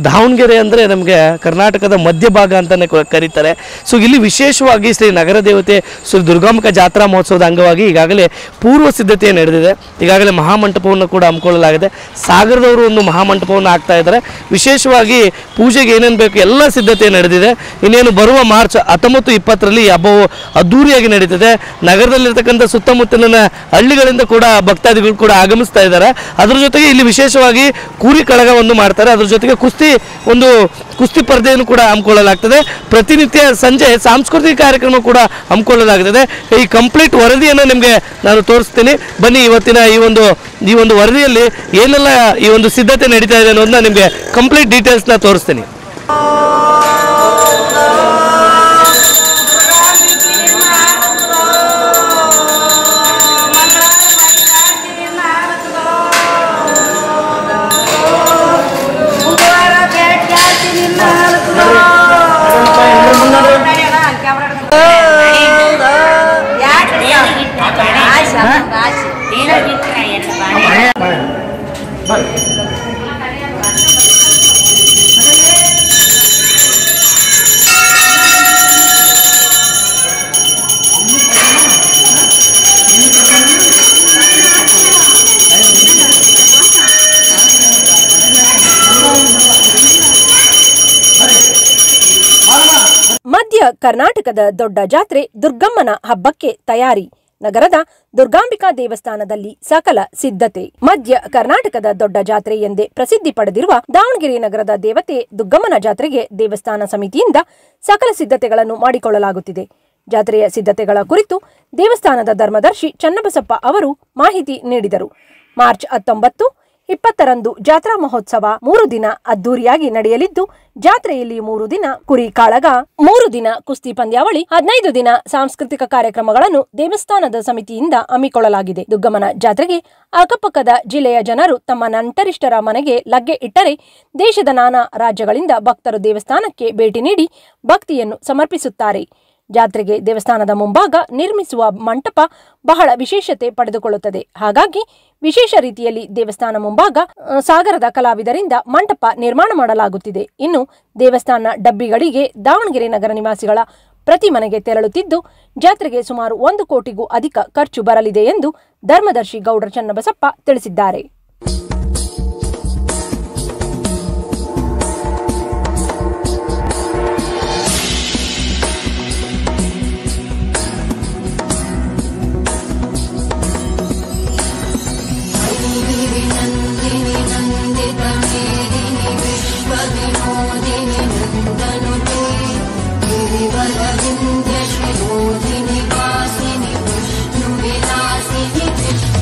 ದಾವಣಗೆರೆ ಅಂದರೆ ನಮಗೆ ಕರ್ನಾಟಕದ ಮಧ್ಯಭಾಗ ಅಂತಲೇ ಕರೀತಾರೆ. ಸೊ ಇಲ್ಲಿ ವಿಶೇಷವಾಗಿ ಶ್ರೀ ನಗರ ದೇವತೆ ಶ್ರೀ ದುರ್ಗಾಂಬಿಕಾ ಜಾತ್ರಾ ಮಹೋತ್ಸವದ ಅಂಗವಾಗಿ ಈಗಾಗಲೇ ಪೂರ್ವ ಸಿದ್ಧತೆ ನಡೆದಿದೆ. ಈಗಾಗಲೇ ಮಹಾಮಂಟಪವನ್ನು ಕೂಡ ಹಮ್ಮಿಕೊಳ್ಳಲಾಗಿದೆ. ಸಾಗರದವರು ಒಂದು ಮಹಾಮಂಟಪವನ್ನು ಹಾಕ್ತಾ ಇದ್ದಾರೆ. ವಿಶೇಷವಾಗಿ ಪೂಜೆಗೆ ಏನೇನು ಬೇಕು ಎಲ್ಲ ಸಿದ್ಧತೆ ನಡೆದಿದೆ. ಇನ್ನೇನು ಬರುವ ಮಾರ್ಚ್ 19, 20ರಲ್ಲಿ ಈ ಹಬ್ಬವು ಅದ್ದೂರಿಯಾಗಿ ನಡೀತಿದೆ. ನಗರದಲ್ಲಿರ್ತಕ್ಕಂಥ ಸುತ್ತಮುತ್ತಲಿನ ಹಳ್ಳಿಗಳಿಂದ ಕೂಡ ಭಕ್ತಾದಿಗಳು ಕೂಡ ಆಗಮಿಸ್ತಾ ಇದ್ದಾರೆ. ಅದ್ರ ಜೊತೆಗೆ ಇಲ್ಲಿ ವಿಶೇಷವಾಗಿ ಕೂರಿ ಕಳಗವನ್ನು ಮಾಡ್ತಾರೆ. ಅದ್ರ ಜೊತೆಗೆ ಕುಸ್ತಿ ಸ್ಪರ್ಧೆಯನ್ನು ಕೂಡ ಹಮ್ಮಿಕೊಳ್ಳಲಾಗ್ತದೆ. ಪ್ರತಿನಿತ್ಯ ಸಂಜೆ ಸಾಂಸ್ಕೃತಿಕ ಕಾರ್ಯಕ್ರಮ ಕೂಡ ಹಮ್ಮಿಕೊಳ್ಳಲಾಗ್ತದೆ. ಈ ಕಂಪ್ಲೀಟ್ ವರದಿಯನ್ನು ನಿಮಗೆ ನಾನು ತೋರಿಸ್ತೀನಿ. ಬನ್ನಿ, ಇವತ್ತಿನ ಈ ಒಂದು ವರದಿಯಲ್ಲಿ ಏನೆಲ್ಲ ಈ ಒಂದು ಸಿದ್ಧತೆ ನಡೀತಾ ಇದೆ ಅನ್ನೋದನ್ನ ನಿಮಗೆ ಕಂಪ್ಲೀಟ್ ಡೀಟೇಲ್ಸ್ನ ತೋರಿಸ್ತೀನಿ. ಮಧ್ಯ ಕರ್ನಾಟಕದ ದೊಡ್ಡ ಜಾತ್ರೆ ದುರ್ಗಮ್ಮನ ಹಬ್ಬಕ್ಕೆ ತಯಾರಿ. ನಗರದ ದುರ್ಗಾಂಬಿಕಾ ದೇವಸ್ಥಾನದಲ್ಲಿ ಸಕಲ ಸಿದ್ಧತೆ. ಮಧ್ಯ ಕರ್ನಾಟಕದ ದೊಡ್ಡ ಜಾತ್ರೆ ಎಂದೇ ಪ್ರಸಿದ್ಧಿ ಪಡೆದಿರುವ ದಾವಣಗೆರೆ ನಗರದ ದೇವತೆ ದುರ್ಗಮ್ಮನ ಜಾತ್ರೆಗೆ ದೇವಸ್ಥಾನ ಸಮಿತಿಯಿಂದ ಸಕಲ ಸಿದ್ಧತೆಗಳನ್ನು ಮಾಡಿಕೊಳ್ಳಲಾಗುತ್ತಿದೆ. ಜಾತ್ರೆಯ ಸಿದ್ಧತೆಗಳ ಕುರಿತು ದೇವಸ್ಥಾನದ ಧರ್ಮದರ್ಶಿ ಚನ್ನಬಸಪ್ಪ ಅವರು ಮಾಹಿತಿ ನೀಡಿದರು. ಮಾರ್ಚ್ 19, 20ರಂದು ಜಾತ್ರಾ ಮಹೋತ್ಸವ 3 ದಿನ ಅದ್ದೂರಿಯಾಗಿ ನಡೆಯಲಿದ್ದು, ಜಾತ್ರೆಯಲ್ಲಿ 3 ದಿನ ಕುರಿ ಕಾಳಗ, 3 ದಿನ ಕುಸ್ತಿ ಪಂದ್ಯಾವಳಿ, 15 ದಿನ ಸಾಂಸ್ಕೃತಿಕ ಕಾರ್ಯಕ್ರಮಗಳನ್ನು ದೇವಸ್ಥಾನದ ಸಮಿತಿಯಿಂದ ಹಮ್ಮಿಕೊಳ್ಳಲಾಗಿದೆ. ದುರ್ಗಮ್ಮನ ಜಾತ್ರೆಗೆ ಅಕ್ಕಪಕ್ಕದ ಜಿಲ್ಲೆಯ ಜನರು ತಮ್ಮ ನಂಟರಿಷ್ಟರ ಮನೆಗೆ ಲಗ್ಗೆ ಇಟ್ಟರೆ ದೇಶದ ನಾನಾ ರಾಜ್ಯಗಳಿಂದ ಭಕ್ತರು ದೇವಸ್ಥಾನಕ್ಕೆ ಭೇಟಿ ನೀಡಿ ಭಕ್ತಿಯನ್ನು ಸಮರ್ಪಿಸುತ್ತಾರೆ. ಜಾತ್ರೆಗೆ ದೇವಸ್ಥಾನದ ಮುಂಭಾಗ ನಿರ್ಮಿಸುವ ಮಂಟಪ ಬಹಳ ವಿಶೇಷತೆ ಪಡೆದುಕೊಳ್ಳುತ್ತದೆ. ಹಾಗಾಗಿ ವಿಶೇಷ ರೀತಿಯಲ್ಲಿ ದೇವಸ್ಥಾನ ಮುಂಭಾಗ ಸಾಗರದ ಕಲಾವಿದರಿಂದ ಮಂಟಪ ನಿರ್ಮಾಣ ಮಾಡಲಾಗುತ್ತಿದೆ. ಇನ್ನು ದೇವಸ್ಥಾನ ಡಬ್ಬಿಗಳಿಗೆ ದಾವಣಗೆರೆ ನಗರ ನಿವಾಸಿಗಳ ಪ್ರತಿ ಮನೆಗೆ ತೆರಳುತ್ತಿದ್ದು, ಜಾತ್ರೆಗೆ ಸುಮಾರು 1 ಕೋಟಿಗೂ ಅಧಿಕ ಖರ್ಚು ಬರಲಿದೆ ಎಂದು ಧರ್ಮದರ್ಶಿ ಗೌಡ್ರ ಚನ್ನಬಸಪ್ಪ ತಿಳಿಸಿದ್ದಾರೆ. Vilasini Vishnu Vilasini Vishnu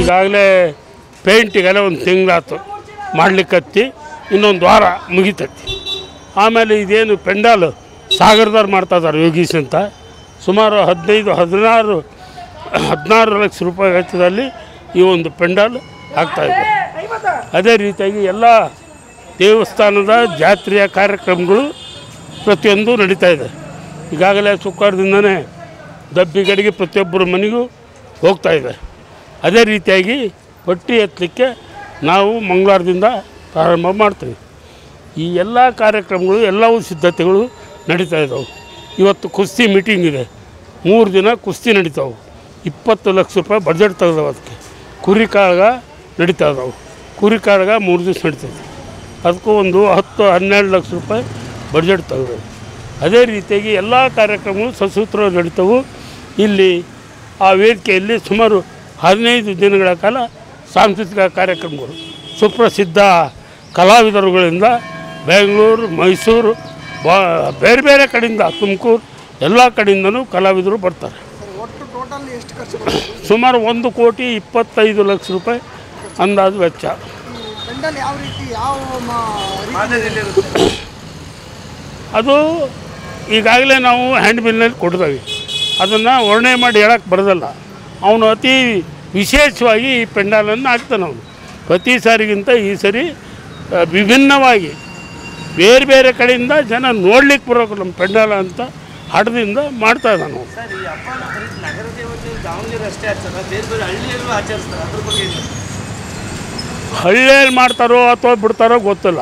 ಈಗಾಗಲೇ ಪೇಂಟಿಗೆಲ್ಲ ಒಂದು ತಿಂಗಳಾಯ್ತು ಮಾಡಲಿಕ್ಕತ್ತಿ, ಇನ್ನೊಂದು ವಾರ ಮುಗಿತೈತಿ. ಆಮೇಲೆ ಇದೇನು ಪೆಂಡಾಲು ಸಾಗರದವ್ರು ಮಾಡ್ತಾಯಿದ್ದಾರೆ ಯೋಗೀಶ್ ಅಂತ, ಸುಮಾರು 16 ಲಕ್ಷ ರೂಪಾಯಿ ವೆಚ್ಚದಲ್ಲಿ ಈ ಒಂದು ಪೆಂಡಾಲ್ ಆಗ್ತಾಯಿದೆ. ಅದೇ ರೀತಿಯಾಗಿ ಎಲ್ಲ ದೇವಸ್ಥಾನದ ಜಾತ್ರೆಯ ಕಾರ್ಯಕ್ರಮಗಳು ಪ್ರತಿಯೊಂದು ನಡೀತಾ ಇದೆ. ಈಗಾಗಲೇ ಶುಕ್ರವಾರದಿಂದನೇ ದಬ್ಬಿಗಡಿಗೆ ಪ್ರತಿಯೊಬ್ಬರ ಮನೆಗೂ ಹೋಗ್ತಾಯಿದೆ. ಅದೇ ರೀತಿಯಾಗಿ ಪಟ್ಟಿ ಎತ್ತಲಿಕ್ಕೆ ನಾವು ಮಂಗಳವಾರದಿಂದ ಪ್ರಾರಂಭ ಮಾಡ್ತೀವಿ. ಈ ಎಲ್ಲ ಕಾರ್ಯಕ್ರಮಗಳು ಎಲ್ಲವೂ ಸಿದ್ಧತೆಗಳು ನಡೀತಾ ಇದ್ದಾವೆ. ಇವತ್ತು ಕುಸ್ತಿ ಮೀಟಿಂಗ್ ಇದೆ, 3 ದಿನ ಕುಸ್ತಿ ನಡೀತಾವೆ. 20 ಲಕ್ಷ ರೂಪಾಯಿ ಬಡ್ಜೆಟ್ ತೆಗೆದವು. ಅದಕ್ಕೆ ಕುರಿ ಕಾಳಗ ನಡೀತಾ ಇದ್ದಾವೆ. ಕುರಿ ಕಾಳಗ 3 ದಿವಸ ನಡೀತೈತೆ, ಅದಕ್ಕೂ ಒಂದು 10-12 ಲಕ್ಷ ರೂಪಾಯಿ ಬಡ್ಜೆಟ್ ತೆಗೆದವು. ಅದೇ ರೀತಿಯಾಗಿ ಎಲ್ಲ ಕಾರ್ಯಕ್ರಮಗಳು ಸಸೂತ್ರವಾಗಿ ನಡೀತವೆ. ಇಲ್ಲಿ ಆ ವೇದಿಕೆಯಲ್ಲಿ ಸುಮಾರು 15 ದಿನಗಳ ಕಾಲ ಸಾಂಸ್ಕೃತಿಕ ಕಾರ್ಯಕ್ರಮಗಳು ಸುಪ್ರಸಿದ್ಧ ಕಲಾವಿದರುಗಳಿಂದ ಬೆಂಗಳೂರು, ಮೈಸೂರು, ಬೇರೆ ಬೇರೆ ಕಡೆಯಿಂದ, ತುಮಕೂರು ಎಲ್ಲ ಕಡೆಯಿಂದನೂ ಕಲಾವಿದರು ಬರ್ತಾರೆ. ಸುಮಾರು 1,25 ಲಕ್ಷ ರೂಪಾಯಿ ಅಂದಾಜು ವೆಚ್ಚ. ಅದು ಈಗಾಗಲೇ ನಾವು ಹ್ಯಾಂಡ್ ಬಿಲ್ನಲ್ಲಿ ಕೊಡ್ತೀವಿ, ಅದನ್ನು ವರ್ಣನೆ ಮಾಡಿ ಹೇಳಕ್ಕೆ ಬರೋದಲ್ಲ. ಅವನು ಅತಿ ವಿಶೇಷವಾಗಿ ಈ ಪೆಂಡಾಲನ್ನು ಹಾಕ್ತಾನೆ. ಅವನು ಪ್ರತಿ ಸಾರಿಗಿಂತ ಈ ಸರಿ ವಿಭಿನ್ನವಾಗಿ ಬೇರೆ ಬೇರೆ ಕಡೆಯಿಂದ ಜನ ನೋಡ್ಲಿಕ್ಕೆ ಬರೋಕೆ ನಮ್ಮ ಪೆಂಡಾಲ ಅಂತ ಹಠದಿಂದ ಮಾಡ್ತಾ ಇದ್ದಾನೆ ನಾವು. ಹಳ್ಳಿಯಲ್ಲಿ ಮಾಡ್ತಾರೋ ಅಥವಾ ಬಿಡ್ತಾರೋ ಗೊತ್ತಿಲ್ಲ.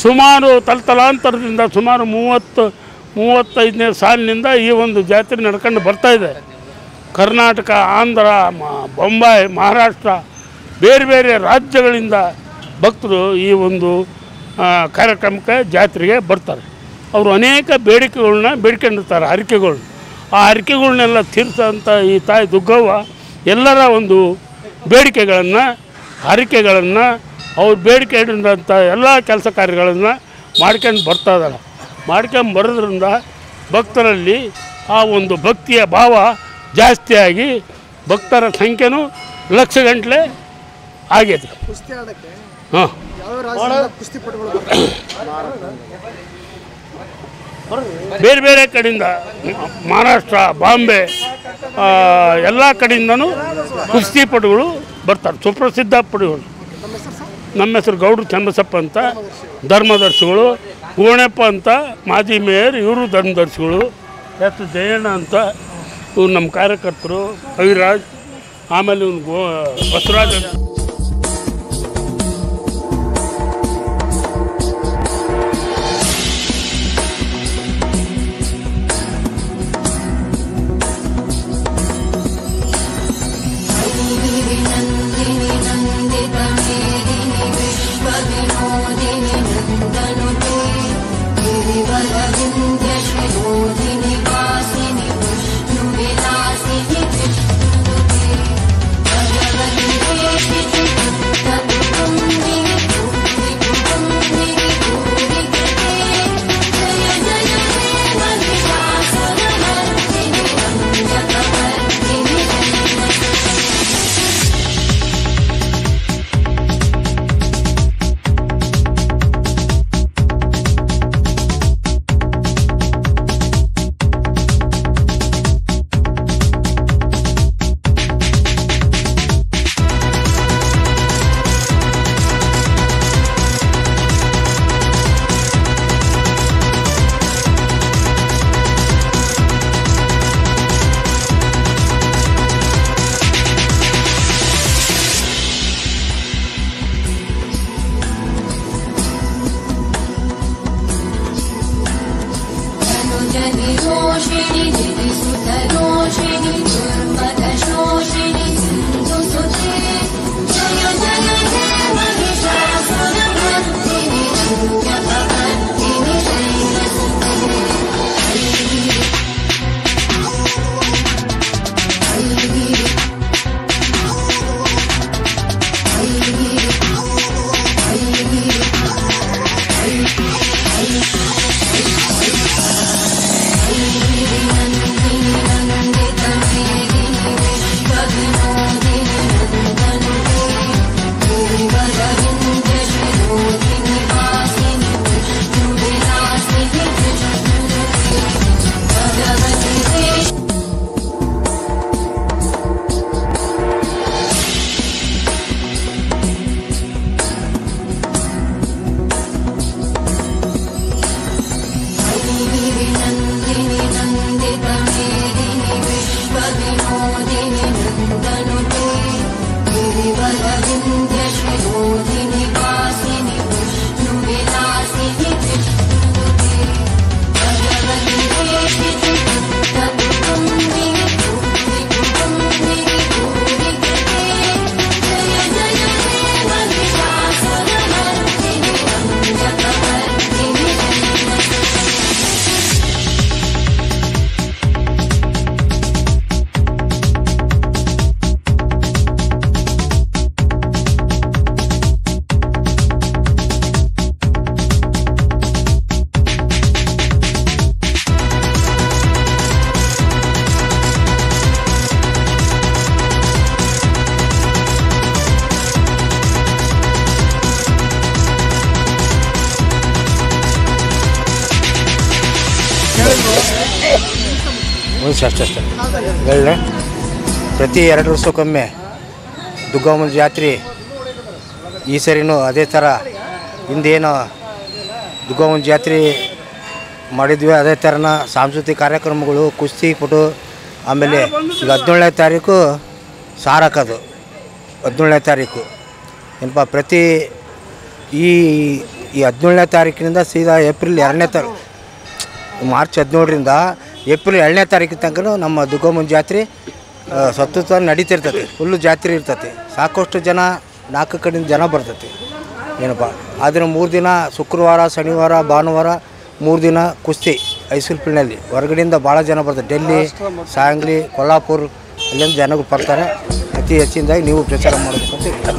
ಸುಮಾರು ತಲತಲಾಂತರದಿಂದ ಸುಮಾರು 30-35ನೇ ಸಾಲಿನಿಂದ ಈ ಒಂದು ಜಾತ್ರೆ ನಡ್ಕೊಂಡು ಬರ್ತಾಯಿದೆ. ಕರ್ನಾಟಕ, ಆಂಧ್ರ, ಬೊಂಬಾಯಿ, ಮಹಾರಾಷ್ಟ್ರ ಬೇರೆ ಬೇರೆ ರಾಜ್ಯಗಳಿಂದ ಭಕ್ತರು ಈ ಒಂದು ಕಾರ್ಯಕ್ರಮಕ್ಕೆ ಜಾತ್ರೆಗೆ ಬರ್ತಾರೆ. ಅವರು ಅನೇಕ ಬೇಡಿಕೆಗಳನ್ನ ಬೇಡ್ಕೊಂಡಿರ್ತಾರೆ, ಹರಕೆಗಳು. ಆ ಹರಕೆಗಳನ್ನೆಲ್ಲ ತೀರ್ಸೋಂಥ ಈ ತಾಯಿ ದುಗ್ಗವ್ವ ಎಲ್ಲರ ಒಂದು ಬೇಡಿಕೆಗಳನ್ನು, ಹರಕೆಗಳನ್ನು, ಅವ್ರು ಬೇಡಿಕೆ ಇಡೋಂಥ ಎಲ್ಲ ಕೆಲಸ ಕಾರ್ಯಗಳನ್ನು ಮಾಡ್ಕೊಂಡು ಬರ್ತಾ ಇದ್ದಾರೆ. ಮಾಡ್ಕೊಂಡು ಬರೋದ್ರಿಂದ ಭಕ್ತರಲ್ಲಿ ಆ ಒಂದು ಭಕ್ತಿಯ ಭಾವ ಜಾಸ್ತಿಯಾಗಿ ಭಕ್ತರ ಸಂಖ್ಯೆನೂ ಲಕ್ಷಗಟ್ಟಲೆ ಆಗೈತೆ. ಹಾಂ, ಬೇರೆ ಬೇರೆ ಕಡೆಯಿಂದ ಮಹಾರಾಷ್ಟ್ರ, ಬಾಂಬೆ ಎಲ್ಲ ಕಡೆಯಿಂದನೂ ಕುಸ್ತಿಪಟುಗಳು ಬರ್ತಾರೆ, ಸುಪ್ರಸಿದ್ಧ ಪಟುಗಳು. ನಮ್ಮ ಹೆಸರು ಗೌಡ್ರು ಚನ್ನಬಸಪ್ಪ ಅಂತ, ಧರ್ಮದರ್ಶಿಗಳು. ಗೋಣಪ್ಪ ಅಂತ ಮಾಜಿ ಮೇಯರ್, ಇವರು ಧರ್ಮದರ್ಶಿಗಳು. ಎಸ್ ಜಯಣ್ಣ ಅಂತ ಇವ್ರು ನಮ್ಮ ಕಾರ್ಯಕರ್ತರು, ಕವಿರಾಜ್. ಆಮೇಲೆ ಇವನು ಬಸವರಾಜ್ ಅಂತ. Thank you. ಅಷ್ಟೇ ಹೇಳ ಪ್ರತಿ 2 ವರ್ಷಕ್ಕೊಮ್ಮೆ ದುರ್ಗಮ್ಮನ ಜಾತ್ರೆ ಈ ಸರಿನೂ ಅದೇ ಥರ ಹಿಂದೇನು ದುರ್ಗಮ್ಮನ ಜಾತ್ರೆ ಮಾಡಿದ್ವಿ ಅದೇ ಥರನ ಸಾಂಸ್ಕೃತಿಕ ಕಾರ್ಯಕ್ರಮಗಳು ಕುಸ್ತಿ ಪಟು ಆಮೇಲೆ ಈಗ 17ನೇ ತಾರೀಕು ಸಾರಕ್ಕದು 17ನೇ ತಾರೀಕು ಏನಪ್ಪ ಪ್ರತಿ ಈ 17ನೇ ತಾರೀಕಿನಿಂದ ಸೀದಾ ಏಪ್ರಿಲ್ 2ನೇ ತಾರೀಕು ಮಾರ್ಚ್ 17ರಿಂದ ಏಪ್ರಿಲ್ 2ನೇ ತಾರೀಕು ತನಕ ನಮ್ಮ ದುರ್ಗಮ್ಮನ ಜಾತ್ರೆ ಸತತ ನಡೀತಿರ್ತೈತಿ ಫುಲ್ಲು ಜಾತ್ರೆ ಇರ್ತೈತಿ ಸಾಕಷ್ಟು ಜನ 4 ಕಡೆಯಿಂದ ಜನ ಬರ್ತೈತಿ ಏನಪ್ಪ ಆದರೆ 3 ದಿನ ಶುಕ್ರವಾರ ಶನಿವಾರ ಭಾನುವಾರ 3 ದಿನ ಕುಸ್ತಿ ಹೈಸ್ಕೂಲ್ ಫೀಲ್ಡ್ನಲ್ಲಿ ಹೊರಗಡೆಯಿಂದ ಭಾಳ ಜನ ಬರ್ತಾರೆ ಡೆಲ್ಲಿ ಸಾಂಗ್ಲಿ ಕೊಲ್ಹಾಪುರ ಅಲ್ಲಿಂದ ಜನಗಳು ಬರ್ತಾರೆ ಅತಿ ಹೆಚ್ಚಿನದಾಗಿ ನೀವು ಪ್ರಚಾರ ಮಾಡಬೇಕು ಅಂತ ಹೇಳ್ತಾರೆ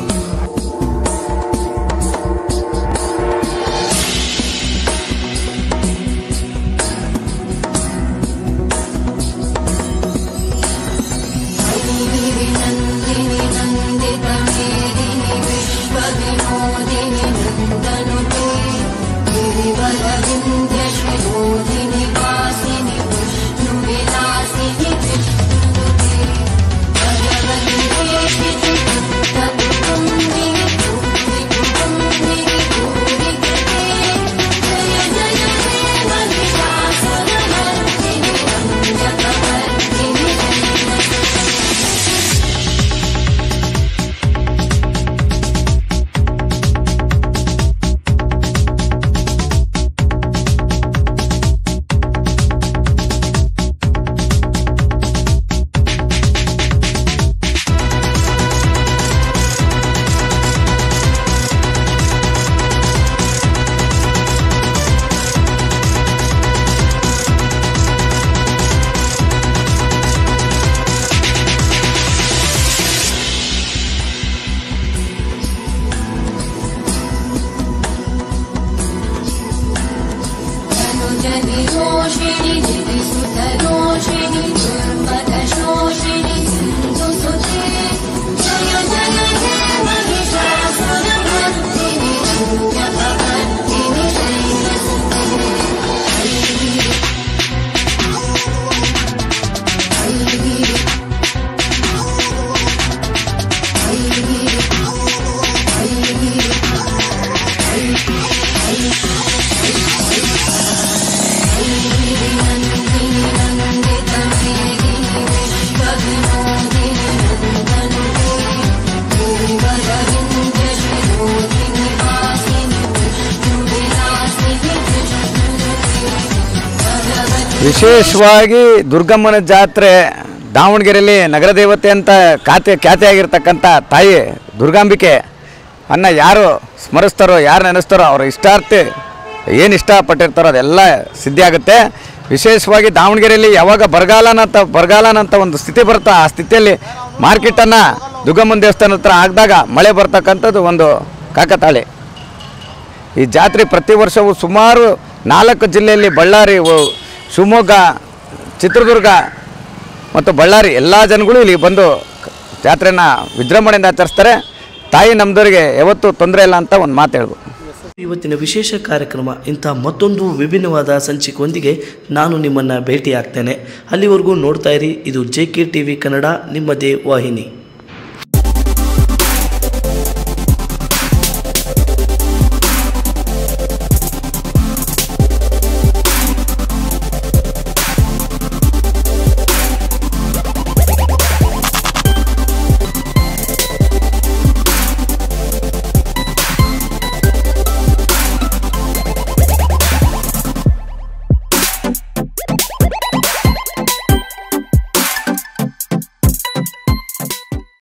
ವಿಶೇಷವಾಗಿ ದುರ್ಗಮ್ಮನ ಜಾತ್ರೆ ದಾವಣಗೆರೆಯಲ್ಲಿ ನಗರ ದೇವತೆ ಅಂತ ಖ್ಯಾತಿಯಾಗಿರ್ತಕ್ಕಂಥ ತಾಯಿ ದುರ್ಗಾಂಬಿಕೆ ಅನ್ನ ಯಾರು ಸ್ಮರಿಸ್ತಾರೋ ಯಾರು ನೆನೆಸ್ತಾರೋ ಅವರ ಇಷ್ಟಾರ್ಥಿ ಏನು ಇಷ್ಟಪಟ್ಟಿರ್ತಾರೋ ಅದೆಲ್ಲ ಸಿದ್ಧಿ ಆಗುತ್ತೆ. ವಿಶೇಷವಾಗಿ ದಾವಣಗೆರೆಯಲ್ಲಿ ಯಾವಾಗ ಬರಗಾಲನಂತ ಒಂದು ಸ್ಥಿತಿ ಬರುತ್ತೋ ಆ ಸ್ಥಿತಿಯಲ್ಲಿ ಮಾರ್ಕೆಟನ್ನು ದುರ್ಗಮ್ಮನ ದೇವಸ್ಥಾನ ಹತ್ರ ಆಗಿದಾಗ ಮಳೆ ಬರ್ತಕ್ಕಂಥದ್ದು ಒಂದು ಕಾಕತಾಳಿ. ಈ ಜಾತ್ರೆ ಪ್ರತಿ ವರ್ಷವೂ ಸುಮಾರು 4 ಜಿಲ್ಲೆಯಲ್ಲಿ ಬಳ್ಳಾರಿ, ಶಿವಮೊಗ್ಗ, ಚಿತ್ರದುರ್ಗ ಮತ್ತು ಬಳ್ಳಾರಿ ಎಲ್ಲ ಜನಗಳು ಇಲ್ಲಿ ಬಂದು ಜಾತ್ರೆನ ವಿಜೃಂಭಣೆಯಿಂದ ಆಚರಿಸ್ತಾರೆ. ತಾಯಿ ನಮ್ಮದವರಿಗೆ ಯಾವತ್ತೂ ತೊಂದರೆ ಇಲ್ಲ ಅಂತ ಒಂದು ಮಾತು ಹೇಳ್ಬೋದು. ಇವತ್ತಿನ ವಿಶೇಷ ಕಾರ್ಯಕ್ರಮ ಇಂಥ ಮತ್ತೊಂದು ವಿಭಿನ್ನವಾದ ಸಂಚಿಕೆಯೊಂದಿಗೆ ನಾನು ನಿಮ್ಮನ್ನು ಭೇಟಿ ಆಗ್ತೇನೆ. ಅಲ್ಲಿವರೆಗೂ ನೋಡ್ತಾ ಇರಿ. ಇದು JK TV ಕನ್ನಡ, ನಿಮ್ಮದೇ ವಾಹಿನಿ.